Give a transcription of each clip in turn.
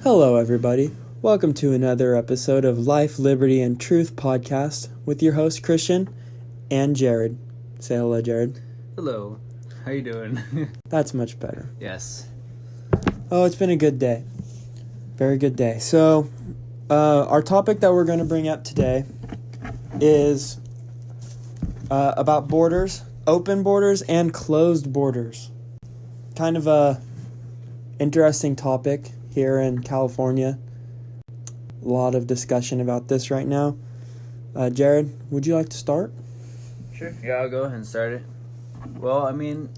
Hello, everybody. Welcome to another episode of Life, Liberty, and Truth podcast with your host, Christian and Jared. Say hello, Jared. Hello. How you doing? That's much better. Yes. Oh, it's been a good day. Very good day. So, our topic that we're going to bring up today is about borders, open borders, and closed borders. Kind of a interesting topic here in California. A lot of discussion about this right now. Jared, would you like to start? Sure. Yeah, I'll go ahead and start it. Well, I mean,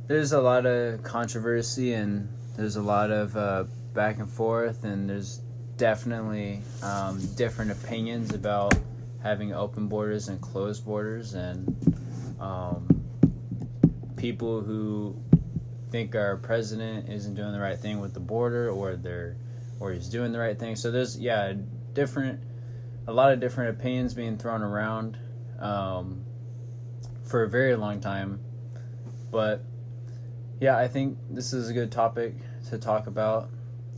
there's a lot of controversy and there's a lot of back and forth, and there's definitely different opinions about having open borders and closed borders, and people who think our president isn't doing the right thing with the border, or he's doing the right thing. So there's a lot of different opinions being thrown around for a very long time. But yeah, I think this is a good topic to talk about,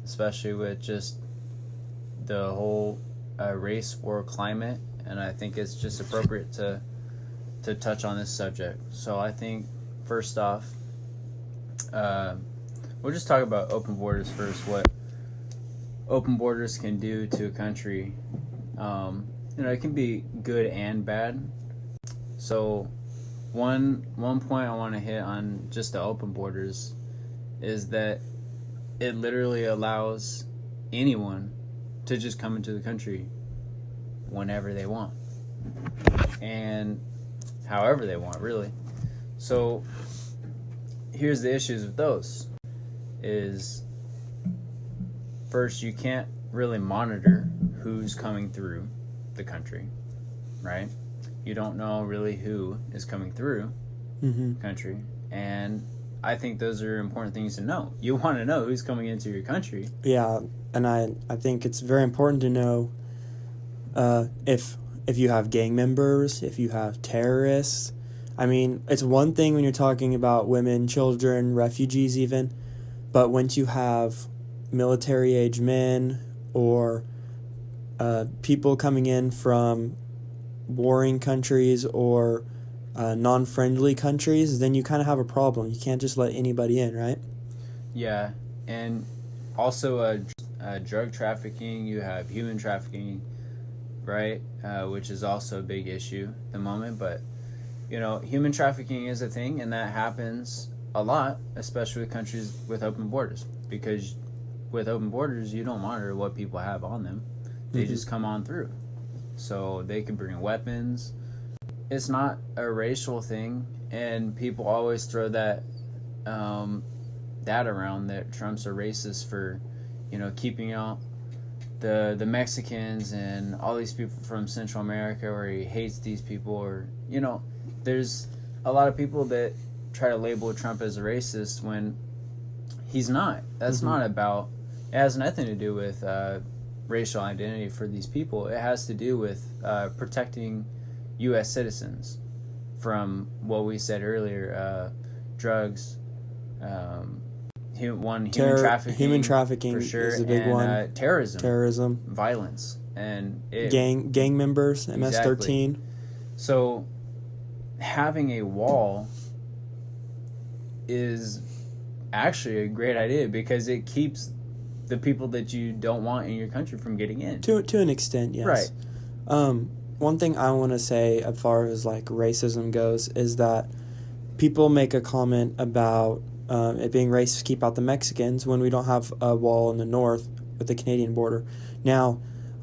especially with just the whole race war climate, and I think it's just appropriate to touch on this subject. So I think first off, we'll just talk about open borders first. What open borders can do to a country. It can be good and bad. So one point I want to hit on just the open borders is that it literally allows anyone to just come into the country whenever they want and however they want, really. So here's the issues with those is, first, you can't really monitor who's coming through the country, right? You don't know really who is coming through the country, and I think those are important things to know. You want to know who's coming into your country. Yeah, and I think it's very important to know if you have gang members, if you have terrorists. I mean, it's one thing when you're talking about women, children, refugees even, but once you have military-age men or people coming in from warring countries or non-friendly countries, then you kind of have a problem. You can't just let anybody in, right? Yeah, and also drug trafficking, you have human trafficking, right, which is also a big issue at the moment, but human trafficking is a thing, and that happens a lot, especially with countries with open borders, because with open borders, you don't monitor what people have on them. They just come on through. So they can bring weapons. It's not a racial thing, and people always throw that around, that Trump's a racist for, keeping out the Mexicans and all these people from Central America, or he hates these people, or, there's a lot of people that try to label Trump as a racist when he's not. That's not about, it has nothing to do with racial identity for these people. It has to do with protecting U.S. citizens from what we said earlier, drugs, human trafficking for sure, is a big one. Terrorism, violence, and gang members, MS-13. Exactly. So having a wall is actually a great idea because it keeps the people that you don't want in your country from getting in. To an extent, yes. Right. One thing I want to say as far as like racism goes is that people make a comment about it being racist to keep out the Mexicans when we don't have a wall in the north with the Canadian border. Now,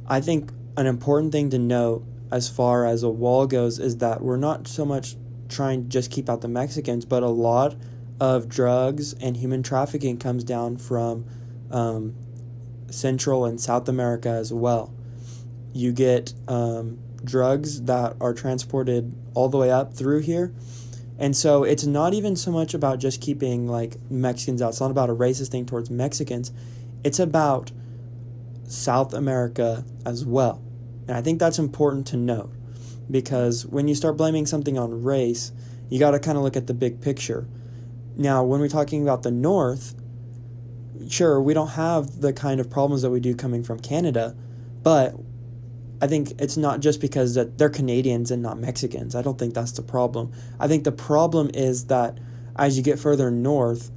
I think an important thing to note as far as a wall goes is that we're not so much trying to just keep out the Mexicans, but a lot of drugs and human trafficking comes down from Central and South America as well. You get drugs that are transported all the way up through here. And so it's not even so much about just keeping like Mexicans out. It's not about a racist thing towards Mexicans. It's about South America as well. And I think that's important to note because when you start blaming something on race, you got to kind of look at the big picture. Now, when we're talking about the North, sure, we don't have the kind of problems that we do coming from Canada, but I think it's not just because that they're Canadians and not Mexicans. I don't think that's the problem. I think the problem is that as you get further north,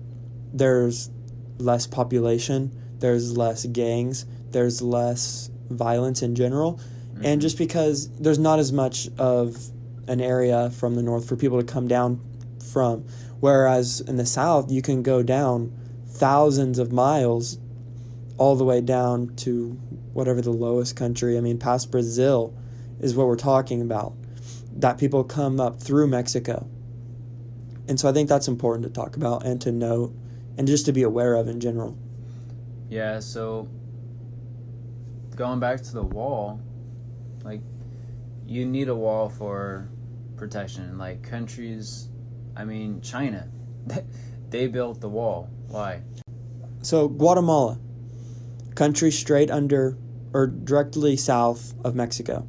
there's less population, there's less gangs, there's less violence in general, and just because there's not as much of an area from the north for people to come down from, whereas in the south you can go down thousands of miles all the way down to whatever the lowest country, I mean, past Brazil is what we're talking about, that people come up through Mexico. And so I think that's important to talk about and to note and just to be aware of in general. Yeah, so going back to the wall, like, you need a wall for protection. Like, countries, I mean, China, they built the wall. Why? So Guatemala, country straight under or directly south of Mexico.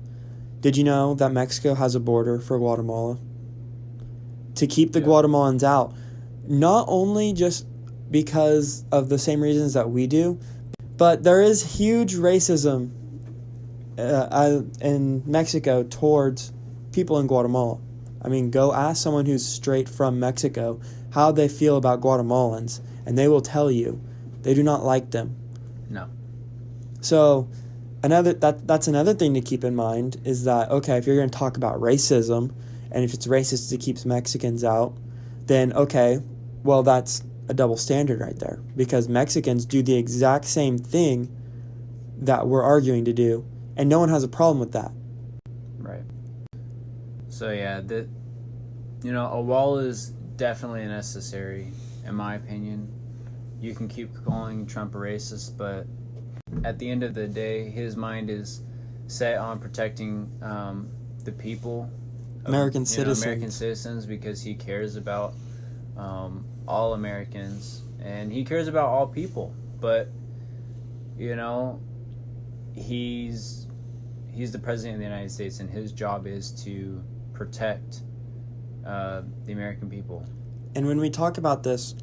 Did you know that Mexico has a border for Guatemala? To keep the Guatemalans out, not only just because of the same reasons that we do, but there is huge racism in Mexico towards people in Guatemala. I mean, go ask someone who's straight from Mexico how they feel about Guatemalans, and they will tell you they do not like them. No. So that's another thing to keep in mind is that, okay, if you're going to talk about racism, and if it's racist it keeps Mexicans out, then okay, well, that's a double standard right there, because Mexicans do the exact same thing that we're arguing to do, and no one has a problem with that. Right. So yeah, a wall is definitely necessary, in my opinion. You can keep calling Trump a racist, but at the end of the day, his mind is set on protecting the people, American citizens, because he cares about all Americans, and he cares about all people. But he's the president of the United States, and his job is to protect the American people. And when we talk about this,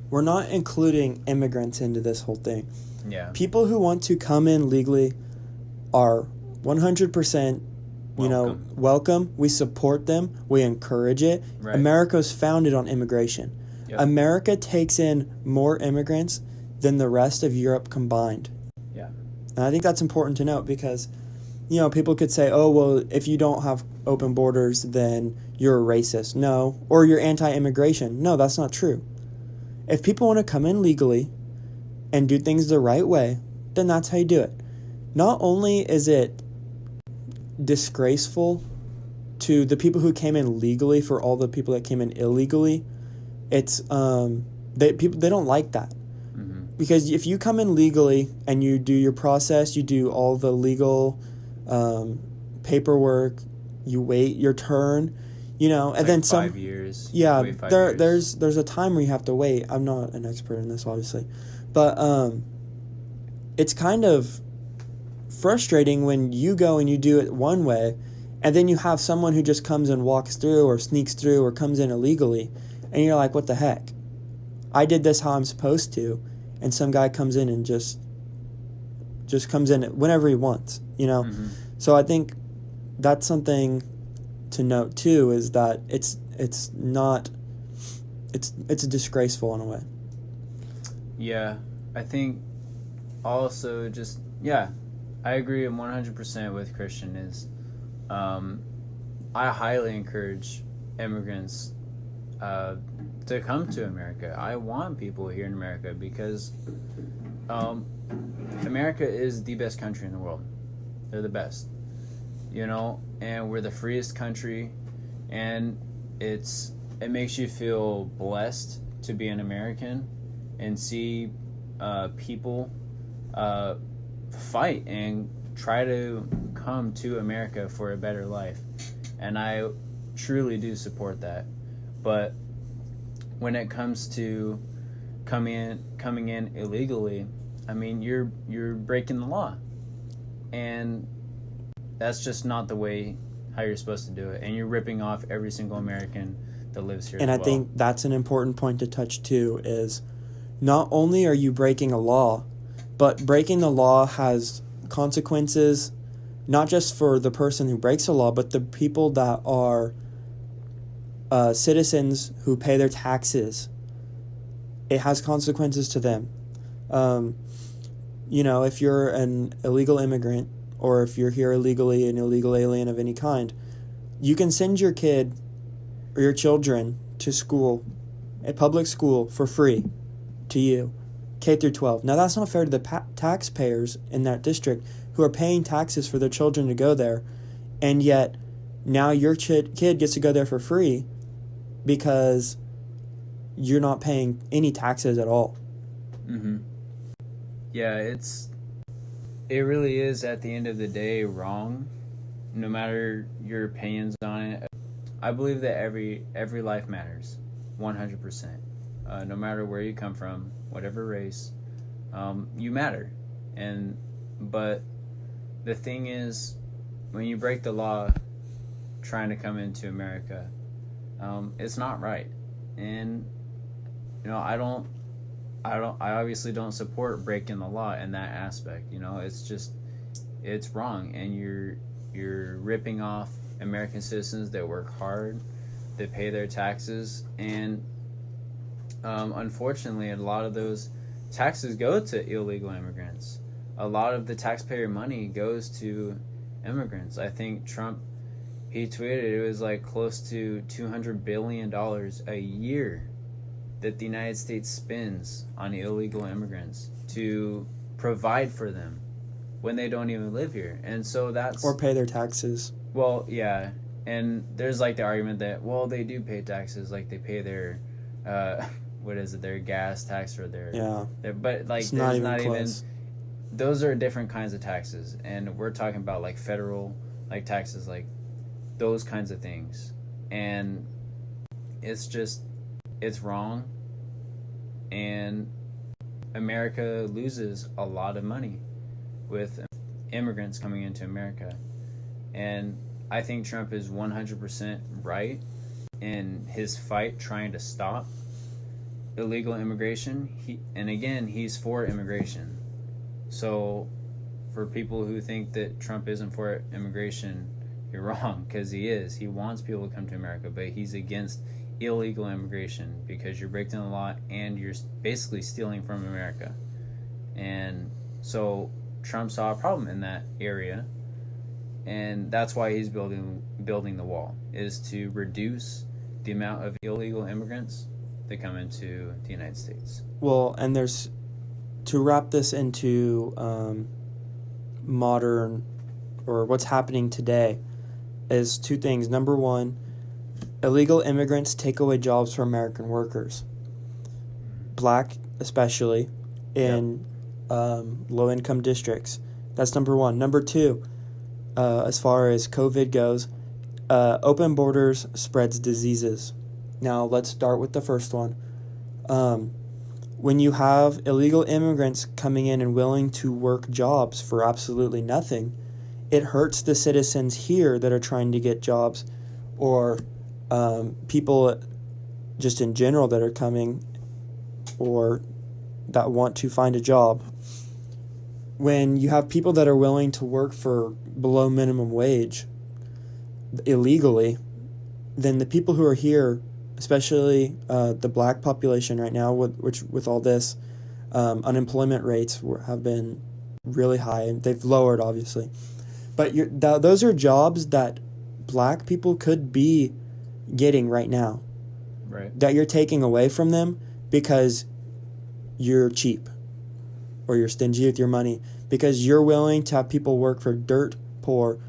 we're not including immigrants into this whole thing. Yeah. People who want to come in legally are 100% welcome. We support them. We encourage it. Right. America's founded on immigration. Yep. America takes in more immigrants than the rest of Europe combined. Yeah. And I think that's important to note because, people could say, oh, well, if you don't have open borders, then you're a racist. No. Or you're anti-immigration. No, that's not true. If people want to come in legally and do things the right way, then that's how you do it. Not only is it disgraceful to the people who came in legally for all the people that came in illegally, it's they don't like that. Mm-hmm. Because if you come in legally and you do your process, you do all the legal paperwork, you wait your turn, and like then 5 years. Yeah, wait 5 years. there's a time where you have to wait. I'm not an expert in this, obviously, but it's kind of frustrating when you go and you do it one way, and then you have someone who just comes and walks through or sneaks through or comes in illegally, and you're like, what the heck? I did this how I'm supposed to, and some guy comes in and just comes in whenever he wants, Mm-hmm. So I think that's something to note too, is that it's disgraceful in a way. Yeah, I think also I agree 100% with Christian. I highly encourage immigrants to come to America. I want people here in America because America is the best country in the world. They're the best, and we're the freest country, and it makes you feel blessed to be an American and see people fight and try to come to America for a better life, and I truly do support that. But when it comes to coming in illegally, I mean, you're breaking the law, and that's just not the way how you're supposed to do it, and you're ripping off every single American that lives here. And as I well. think that's an important point to touch too, is not only are you breaking a law, but breaking the law has consequences not just for the person who breaks the law, but the people that are citizens who pay their taxes. It has consequences to them. If you're an illegal immigrant, or if you're here illegally, an illegal alien of any kind, you can send your kid or your children to school, a public school, for free to you, K through 12. Now, that's not fair to the taxpayers in that district who are paying taxes for their children to go there, and yet now your kid gets to go there for free because you're not paying any taxes at all. Mm-hmm. Yeah, it really is, at the end of the day, wrong, no matter your opinions on it. I believe that every life matters, 100%. No matter where you come from, whatever race, you matter. But the thing is, when you break the law trying to come into America, it's not right. And I obviously don't support breaking the law in that aspect. It's wrong, and you're ripping off American citizens that work hard, that pay their taxes, and unfortunately, a lot of those taxes go to illegal immigrants. A lot of the taxpayer money goes to immigrants. I think Trump, he tweeted it was like close to $200 billion a year that the United States spends on illegal immigrants to provide for them when they don't even live here. And so that's... Or pay their taxes. Well, yeah. And there's like the argument that, well, they do pay taxes, like they pay their... what is it, their gas tax or their... Yeah. But like, it's there's not even close. Those are different kinds of taxes, and we're talking about like federal like taxes, like those kinds of things. And it's wrong, and America loses a lot of money with immigrants coming into America. And I think Trump is 100% right in his fight trying to stop illegal immigration. He's for immigration. So for people who think that Trump isn't for immigration, you're wrong, because he is. He wants people to come to America, but he's against illegal immigration because you're breaking the law and you're basically stealing from America. And so Trump saw a problem in that area, and that's why he's building the wall, is to reduce the amount of illegal immigrants that come into the United States. Well, and to wrap this into modern, or what's happening today, is two things. Number one, illegal immigrants take away jobs from American workers, black especially, in low-income districts. That's number one. Number two, as far as COVID goes, open borders spreads diseases. Now, let's start with the first one. When you have illegal immigrants coming in and willing to work jobs for absolutely nothing, it hurts the citizens here that are trying to get jobs, or people just in general that are coming or that want to find a job. When you have people that are willing to work for below minimum wage illegally, then the people who are here, especially the black population right now, with all this, unemployment rates have been really high, and they've lowered, obviously. But those are jobs that black people could be getting right now, right? That you're taking away from them because you're cheap or you're stingy with your money, because you're willing to have people work for dirt poor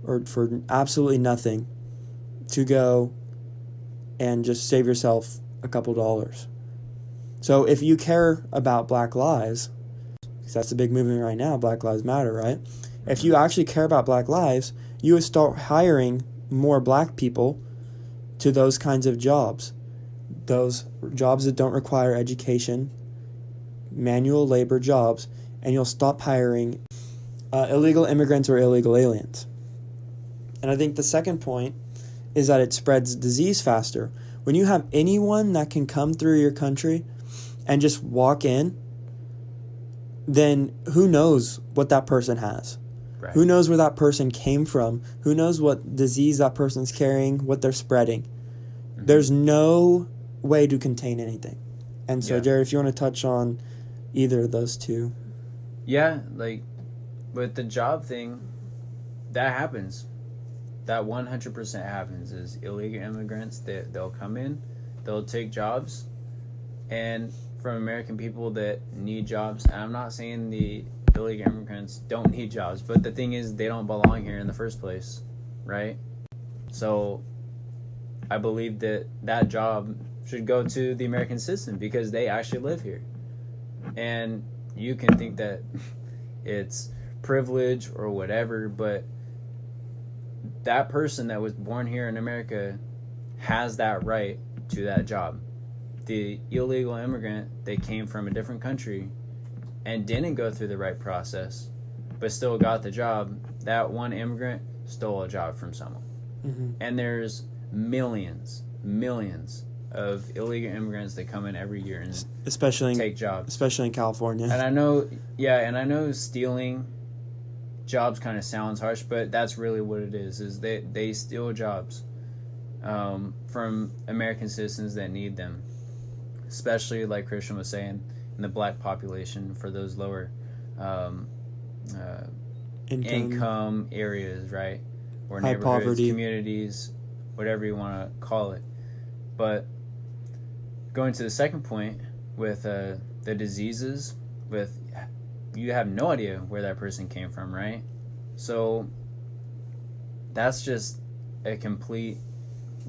or for absolutely nothing to go and just save yourself a couple dollars. So if you care about Black lives, because that's the big movement right now, Black Lives Matter, right? If you actually care about Black lives, you would start hiring more black people to those kinds of jobs. Those jobs that don't require education, manual labor jobs, and you'll stop hiring illegal immigrants or illegal aliens. And I think the second point is that it spreads disease faster. When you have anyone that can come through your country and just walk in, then who knows what that person has? Right. Who knows where that person came from? Who knows what disease that person's carrying, what they're spreading? Mm-hmm. There's no way to contain anything. And so, Jared, if you want to touch on either of those two. Yeah, like with the job thing, that happens. That 100% happens is illegal immigrants, they'll come in, they'll take jobs, and from American people that need jobs, and I'm not saying the illegal immigrants don't need jobs, but the thing is they don't belong here in the first place, right? So I believe that job should go to the American citizen because they actually live here. And you can think that it's privilege or whatever, but that person that was born here in America has that right to that job. The illegal immigrant, they came from a different country and didn't go through the right process, but still got the job. That one immigrant stole a job from someone. Mm-hmm. And there's millions of illegal immigrants that come in every year and take jobs. Especially in California. And I know stealing jobs kind of sounds harsh, but that's really what it is they steal jobs from American citizens that need them, especially like Christian was saying, in the black population, for those lower income areas, right? Or high neighborhoods, poverty communities, whatever you want to call it. But going to the second point with the diseases, with you have no idea where that person came from, right? So that's just a complete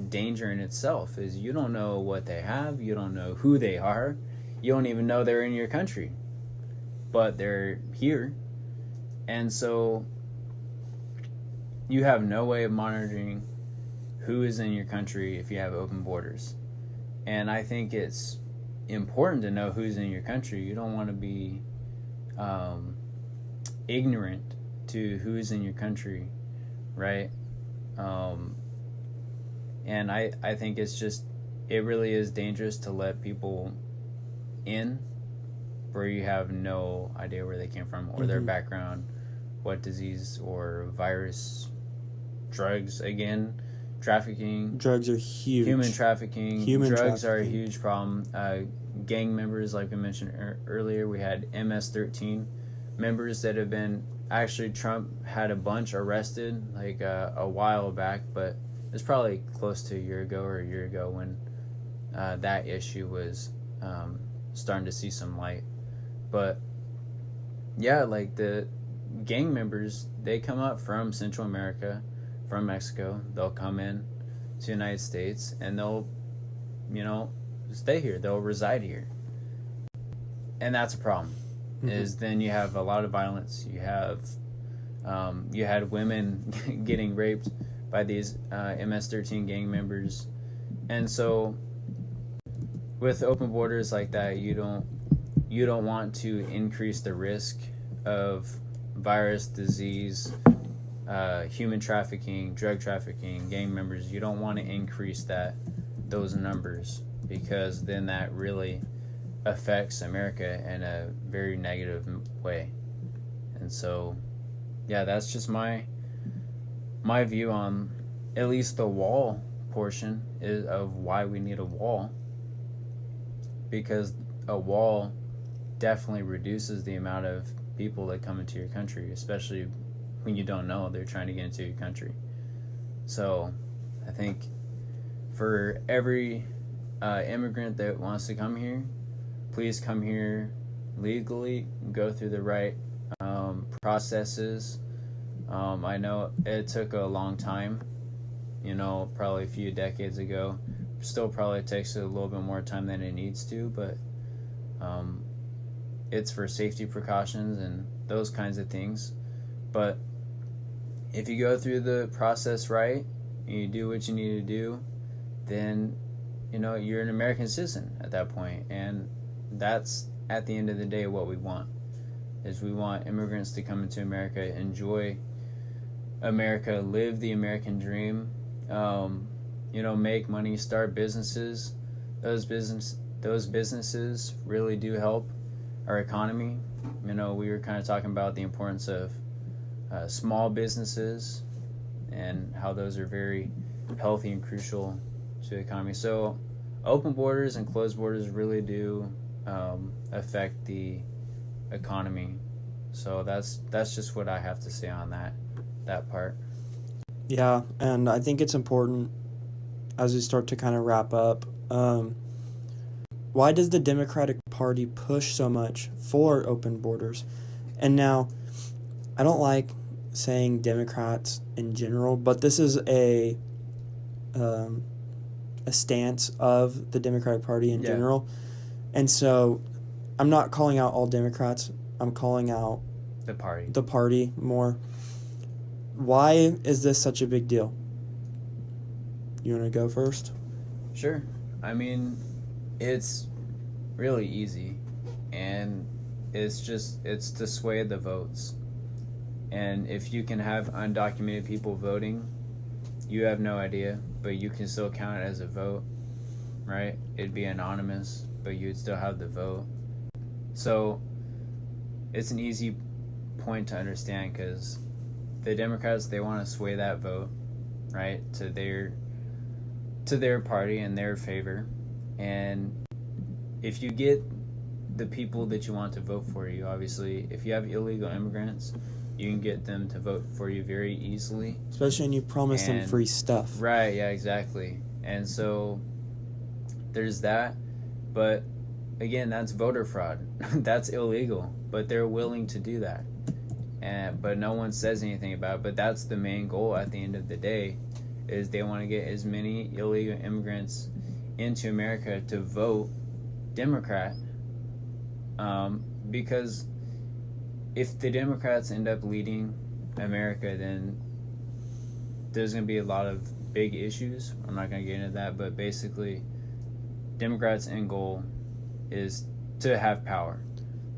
danger in itself, is you don't know what they have, you don't know who they are, you don't even know they're in your country, but they're here. And so you have no way of monitoring who is in your country if you have open borders. And I think it's important to know who's in your country. You don't want to be ignorant to who's in your country, right? And I think it really is dangerous to let people in where you have no idea where they came from or their background, what disease or virus, drugs, again, trafficking. Drugs are huge. Human trafficking. Drugs are a huge problem. Gang members, like we mentioned earlier, we had MS-13 members that have been, actually Trump had a bunch arrested like a while back, but it's probably close to a year ago when that issue was starting to see some light. But yeah, like the gang members, they come up from Central America, from Mexico. They'll come in to the United States and they'll, stay here. They'll reside here. And that's a problem. Is then you have a lot of violence. You have you had women getting raped by these MS-13 gang members. And so with open borders like that, you don't want to increase the risk of virus, disease, human trafficking, drug trafficking, gang members. You don't want to increase those numbers, because then that really affects America in a very negative way. And so, yeah, that's just my view on at least the wall portion of why we need a wall, because a wall definitely reduces the amount of people that come into your country, especially when you don't know they're trying to get into your country. So I think for every immigrant that wants to come here, please come here legally, go through the right processes. I know it took a long time, probably a few decades ago. Still probably takes a little bit more time than it needs to, but it's for safety precautions and those kinds of things. But if you go through the process right, and you do what you need to do, then you're an American citizen at that point. And that's, at the end of the day, what we want. Is we want immigrants to come into America, enjoy America, live the American dream, make money, start businesses. Those those businesses really do help our economy. We were kind of talking about the importance of small businesses and how those are very healthy and crucial to the economy. So open borders and closed borders really do affect the economy. So that's just what I have to say on that part. Yeah, and I think it's important as we start to kind of wrap up. Why does the Democratic Party push so much for open borders? And now, I don't like saying Democrats in general, but this is a stance of the Democratic Party in general. And so I'm not calling out all Democrats. I'm calling out the party more. Why is this such a big deal? You want to go first? Sure. I mean, it's really easy, and it's to sway the votes. And if you can have undocumented people voting, you have no idea, but you can still count it as a vote, right? It'd be anonymous, but you'd still have the vote. So it's an easy point to understand, because the Democrats, they want to sway that vote, right, to their party in their favor. And if you get the people that you want to vote for you, obviously, if you have illegal immigrants, you can get them to vote for you very easily. Especially when you promise them free stuff. Right, yeah, exactly. And so there's that. But again, that's voter fraud. That's illegal. But they're willing to do that. But no one says anything about it. But that's the main goal at the end of the day, is they want to get as many illegal immigrants into America to vote Democrat. Because if the Democrats end up leading America, then there's going to be a lot of big issues. I'm not going to get into that, but basically, Democrats' end goal is to have power.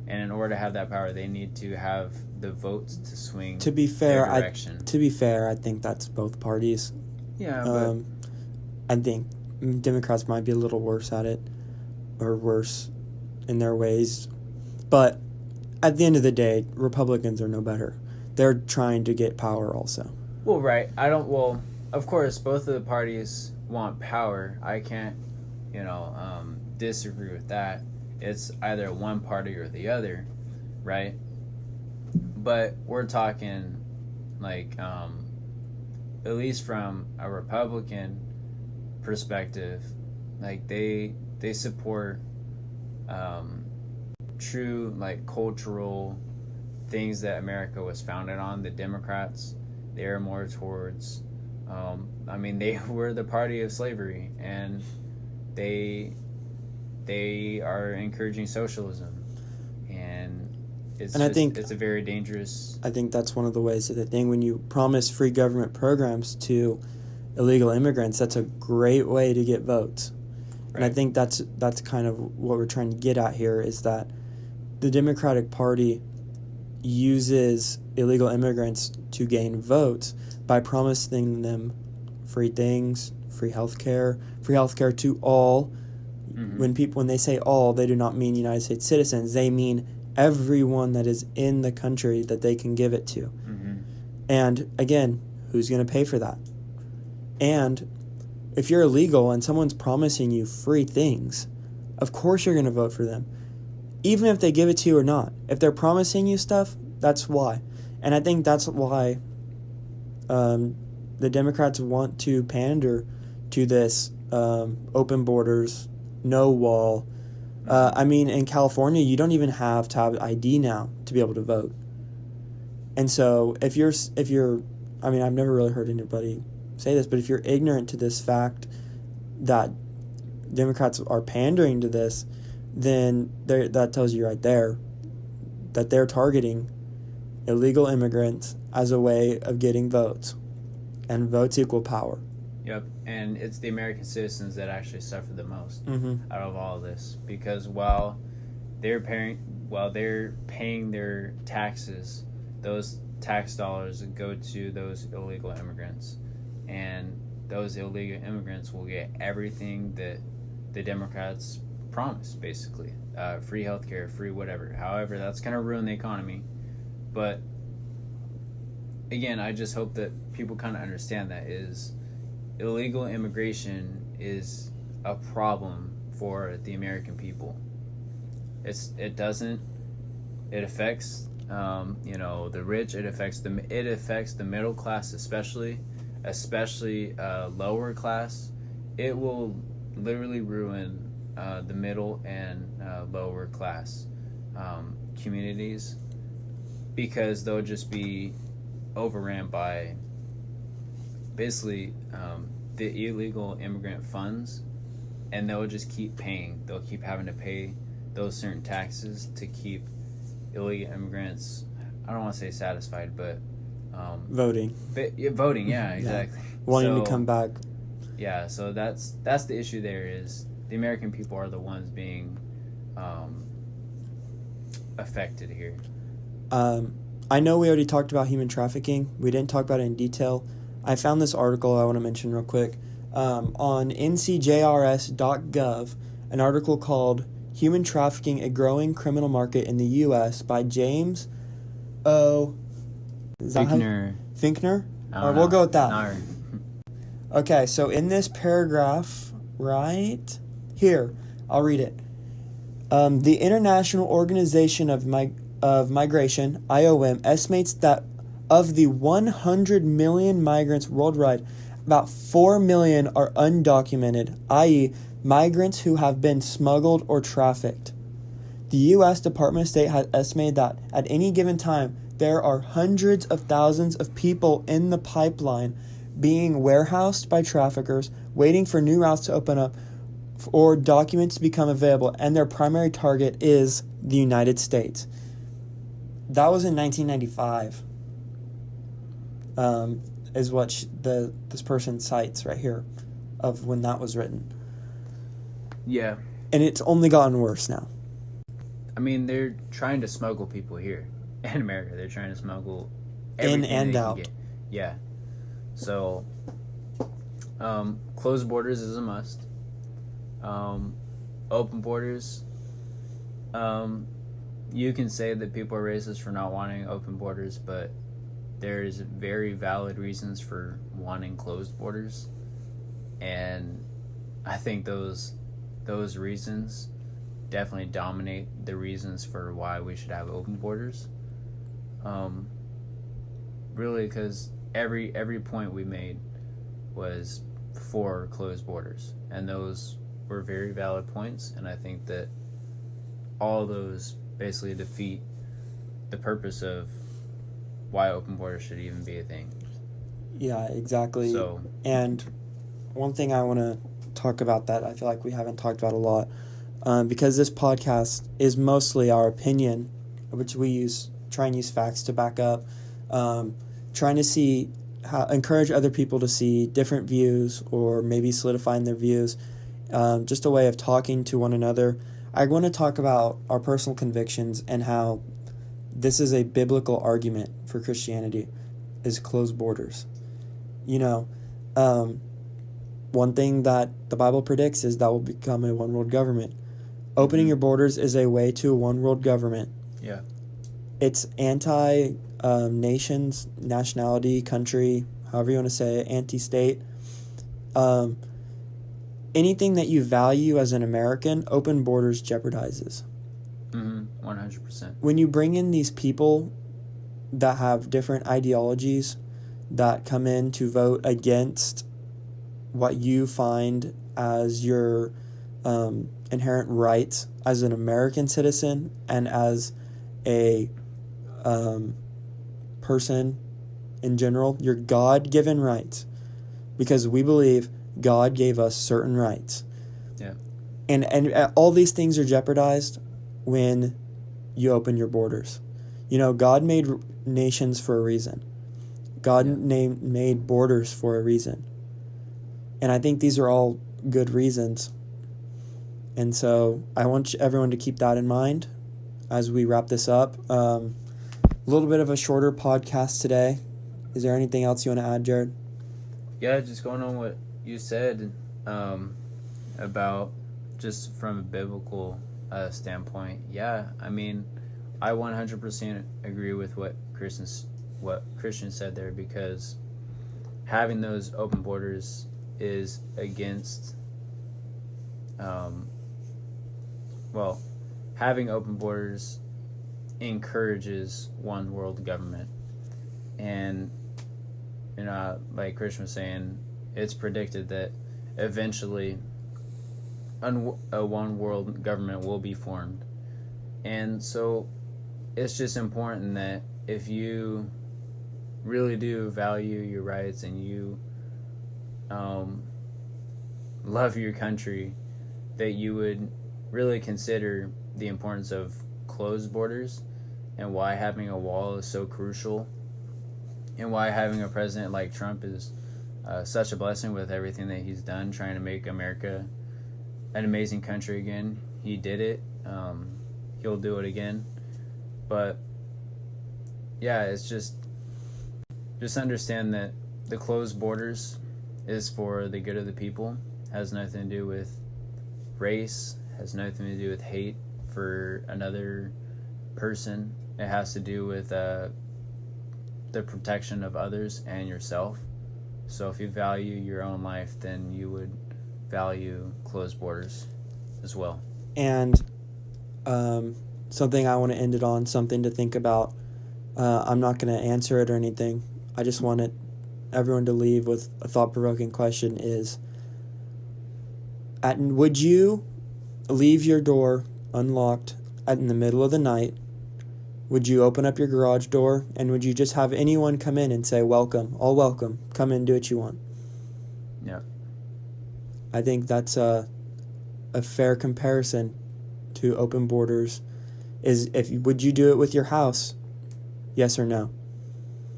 And in order to have that power, they need to have the votes to swing to be fair, their direction. I think that's both parties. Yeah, but I think Democrats might be a little worse at it, or worse in their ways. But at the end of the day, Republicans are no better. They're trying to get power also. Well, right. Of course, both of the parties want power. I can't, disagree with that. It's either one party or the other, right? But we're talking, at least from a Republican perspective, they support true cultural things that America was founded on. The Democrats, they are more towards they were the party of slavery, and they are encouraging socialism, and I think it's a very dangerous. I think that's one of the ways of the thing. When you promise free government programs to illegal immigrants, that's a great way to get votes. Right. And I think that's kind of what we're trying to get at here, is that the Democratic Party uses illegal immigrants to gain votes by promising them free things, free healthcare to all. Mm-hmm. When they say all, they do not mean United States citizens. They mean everyone that is in the country that they can give it to. Mm-hmm. And again, who's going to pay for that? And if you're illegal and someone's promising you free things, of course you're going to vote for them, even if they give it to you or not. If they're promising you stuff, that's why. And I think that's why the Democrats want to pander to this open borders, no wall. In California, you don't even have to have ID now to be able to vote. And so if you're, I've never really heard anybody say this, but if you're ignorant to this fact that Democrats are pandering to this, then that tells you right there that they're targeting illegal immigrants as a way of getting votes, and votes equal power. Yep, and it's the American citizens that actually suffer the most out of all of this, because while they're paying their taxes, those tax dollars go to those illegal immigrants, and those illegal immigrants will get everything that the Democrats promised, basically. Free healthcare, free whatever. However, that's going to ruin the economy. But again, I just hope that people kind of understand that is illegal immigration is a problem for the American people. It affects the rich. It affects the middle class, especially lower class. It will literally ruin the middle and lower class communities, because they'll just be overran by basically the illegal immigrant funds, and they'll just keep paying. They'll keep having to pay those certain taxes to keep illegal immigrants, I don't want to say satisfied, but voting. Voting, yeah, exactly. Yeah. Wanting to come back. Yeah, so that's the issue there, is the American people are the ones being affected here. I know we already talked about human trafficking. We didn't talk about it in detail. I found this article I want to mention real quick. On ncjrs.gov, an article called Human Trafficking, a Growing Criminal Market in the U.S. by James O. Finkner? Or we'll go with that. No. Okay, so in this paragraph, right here, I'll read it. The International Organization of Migration, IOM, estimates that of the 100 million migrants worldwide, about 4 million are undocumented, i.e., migrants who have been smuggled or trafficked. The U.S. Department of State has estimated that at any given time, there are hundreds of thousands of people in the pipeline being warehoused by traffickers, waiting for new routes to open up or documents to become available, and their primary target is the United States. That was in 1995, is what this person cites right here, of when that was written. Yeah. And it's only gotten worse now. I mean, they're trying to smuggle people here in America. They're trying to smuggle in everything and they can out. get. Yeah. So, closed borders is a must. Open borders. You can say that people are racist for not wanting open borders, but there's very valid reasons for wanting closed borders, and I think those reasons definitely dominate the reasons for why we should have open borders. Really, because every point we made was for closed borders, and those were very valid points, and I think that all those basically defeat the purpose of why open borders should even be a thing. Yeah, exactly. So, and one thing I want to talk about that I feel like we haven't talked about a lot, because this podcast is mostly our opinion, which we try and use facts to back up, trying to encourage other people to see different views, or maybe solidifying their views, just a way of talking to one another. I want to talk about our personal convictions and how this is a biblical argument for Christianity, is closed borders. One thing that the Bible predicts is that we'll become a one-world government. Opening your borders is a way to a one-world government. Yeah. It's anti-nations, nationality, country, however you want to say it, anti-state. Anything that you value as an American, open borders jeopardizes. 100%. When you bring in these people that have different ideologies that come in to vote against what you find as your inherent rights as an American citizen and as a person in general, your God-given rights, because we believe God gave us certain rights. Yeah. And all these things are jeopardized when you open your borders. God made nations for a reason. God made borders for a reason. And I think these are all good reasons. And so I want everyone to keep that in mind as we wrap this up. A little bit of a shorter podcast today. Is there anything else you want to add, Jared? Yeah, just going on what you said about just from a biblical standpoint, yeah, I mean, I 100% agree with what Christian said there, because having those open borders is against, having open borders encourages one world government. And, like Christian was saying, it's predicted that eventually a one world government will be formed. And so it's just important that if you really do value your rights and you love your country, that you would really consider the importance of closed borders and why having a wall is so crucial, and why having a president like Trump is such a blessing with everything that he's done trying to make America an amazing country again. He did it. He'll do it again. But yeah, it's just understand that the closed borders is for the good of the people. Has nothing to do with race, has nothing to do with hate for another person. It has to do with the protection of others and yourself. So if you value your own life, then you would value closed borders as well. And something I want to end it on, something to think about. I'm not going to answer it or anything. I just wanted everyone to leave with a thought-provoking question is, would you leave your door unlocked in the middle of the night? Would you open up your garage door, and would you just have anyone come in and say, welcome, all welcome, come in, do what you want? Yeah. I think that's a fair comparison to open borders. Would you do it with your house? Yes or no?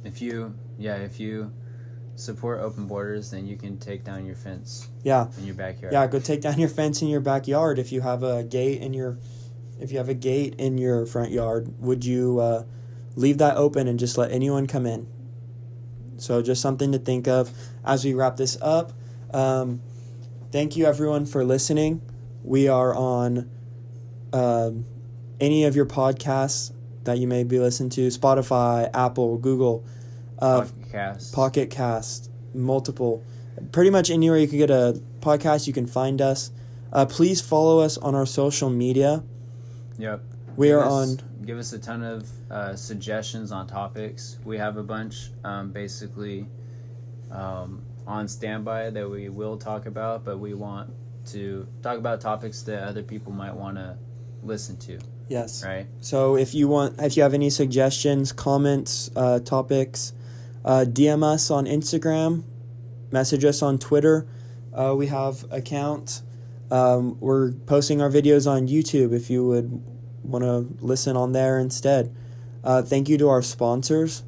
If you support open borders, then you can take down your fence. Yeah. In your backyard. Yeah, go take down your fence in your backyard. If you have a gate in your front yard, would you leave that open and just let anyone come in? So just something to think of as we wrap this up. Thank you everyone for listening. We are on any of your podcasts that you may be listening to, Spotify, Apple, Google, Pocket Cast, multiple. Pretty much anywhere you can get a podcast, you can find us. Please follow us on our social media. Yep. Give us a ton of suggestions on topics. We have a bunch basically on standby that we will talk about, but we want to talk about topics that other people might want to listen to. Yes. Right. So if you have any suggestions, comments, topics, DM us on Instagram, message us on Twitter. We have accounts. We're posting our videos on YouTube if you would want to listen on there instead. Thank you to our sponsors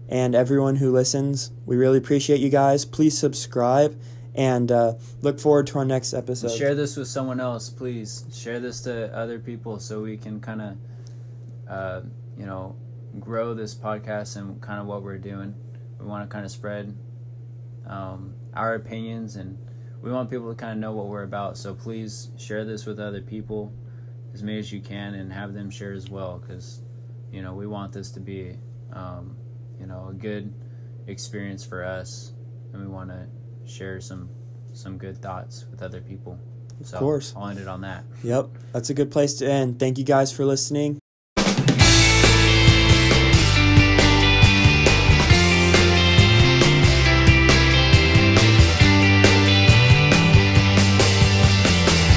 and everyone who listens. We really appreciate you guys. Please subscribe and look forward to our next episode. Share this with someone else, please. Share this to other people so we can kind of, grow this podcast and kind of what we're doing. We want to kind of spread our opinions, and we want people to kind of know what we're about. So please share this with other people as many as you can, and have them share as well, because we want this to be a good experience for us, and we want to share some good thoughts with other people. Of course. I'll end it on that. Yep, that's a good place to end. Thank you guys for listening.